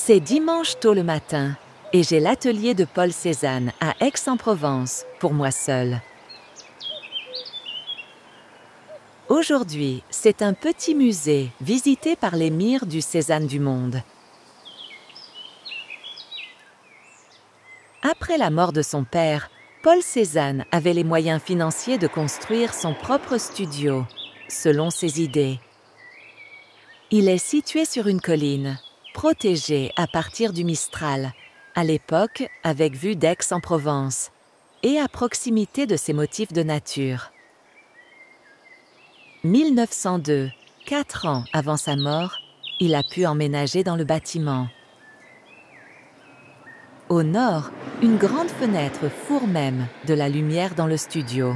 C'est dimanche tôt le matin et j'ai l'atelier de Paul Cézanne à Aix-en-Provence pour moi seule. Aujourd'hui, c'est un petit musée visité par l'émir du Cézanne du monde. Après la mort de son père, Paul Cézanne avait les moyens financiers de construire son propre studio, selon ses idées. Il est situé sur une colline, protégé à partir du Mistral, à l'époque avec vue d'Aix-en-Provence, et à proximité de ses motifs de nature. 1902, 4 ans avant sa mort, il a pu emménager dans le bâtiment. Au nord, une grande fenêtre fourre même de la lumière dans le studio.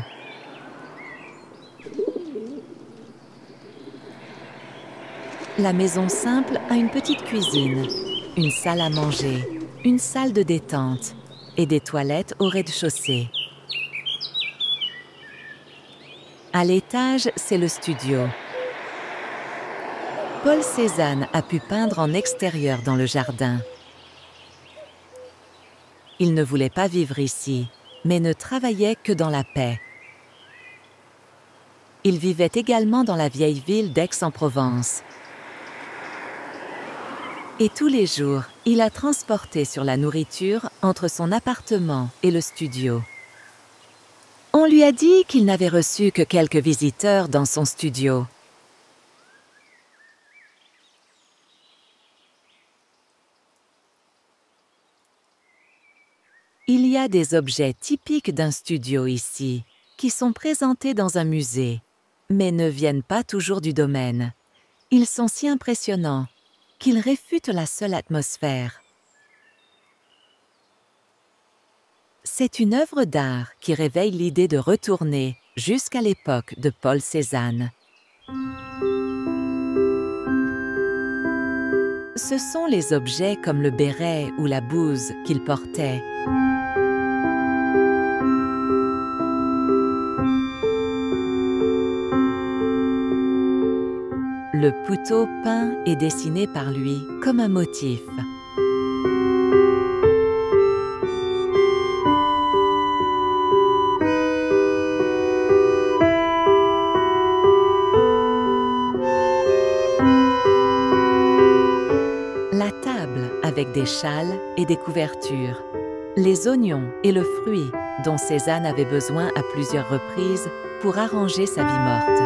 La maison simple a une petite cuisine, une salle à manger, une salle de détente et des toilettes au rez-de-chaussée. À l'étage, c'est le studio. Paul Cézanne a pu peindre en extérieur dans le jardin. Il ne voulait pas vivre ici, mais ne travaillait que dans la paix. Il vivait également dans la vieille ville d'Aix-en-Provence. Et tous les jours, il a transporté sur la nourriture entre son appartement et le studio. On lui a dit qu'il n'avait reçu que quelques visiteurs dans son studio. Il y a des objets typiques d'un studio ici, qui sont présentés dans un musée, mais ne viennent pas toujours du domaine. Ils sont si impressionnants qu'ils réfutent la seule atmosphère. C'est une œuvre d'art qui réveille l'idée de retourner jusqu'à l'époque de Paul Cézanne. Ce sont les objets comme le béret ou la blouse qu'il portait. Le pouteau peint et dessiné par lui comme un motif. La table avec des châles et des couvertures. Les oignons et le fruit dont Cézanne avait besoin à plusieurs reprises pour arranger sa vie morte.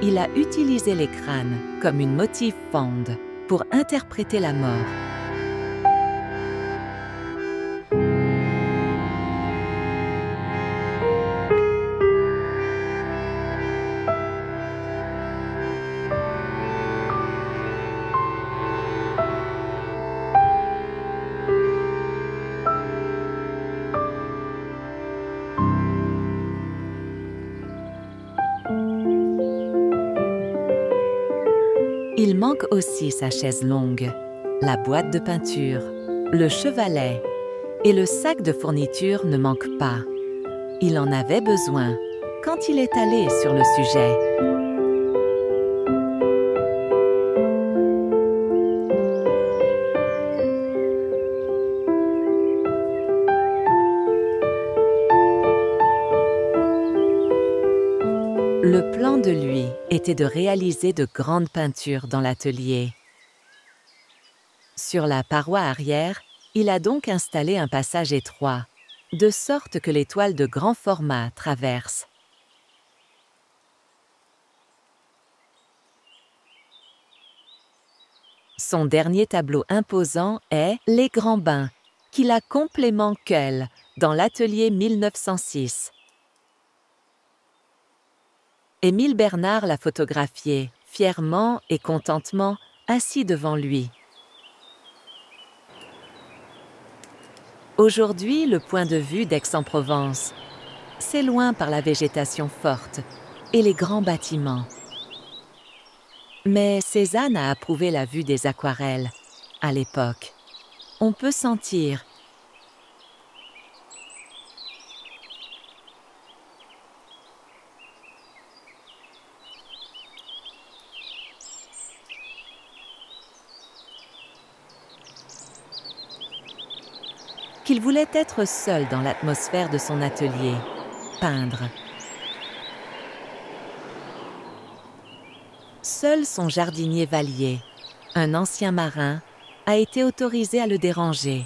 Il a utilisé les crânes comme une motif fond pour interpréter la mort. Il manque aussi sa chaise longue, la boîte de peinture, le chevalet et le sac de fourniture ne manquent pas. Il en avait besoin quand il est allé sur le sujet. Le plan de lui était de réaliser de grandes peintures dans l'atelier. Sur la paroi arrière, il a donc installé un passage étroit, de sorte que les toiles de grand format traversent. Son dernier tableau imposant est « Les Grands Bains » qu'il a complément Kehl dans l'atelier 1906. Émile Bernard l'a photographié, fièrement et contentement, assis devant lui. Aujourd'hui, le point de vue d'Aix-en-Provence, c'est loin par la végétation forte et les grands bâtiments. Mais Cézanne a approuvé la vue des aquarelles, à l'époque. On peut sentir qu'il voulait être seul dans l'atmosphère de son atelier, peindre. Seul son jardinier Vallier, un ancien marin, a été autorisé à le déranger.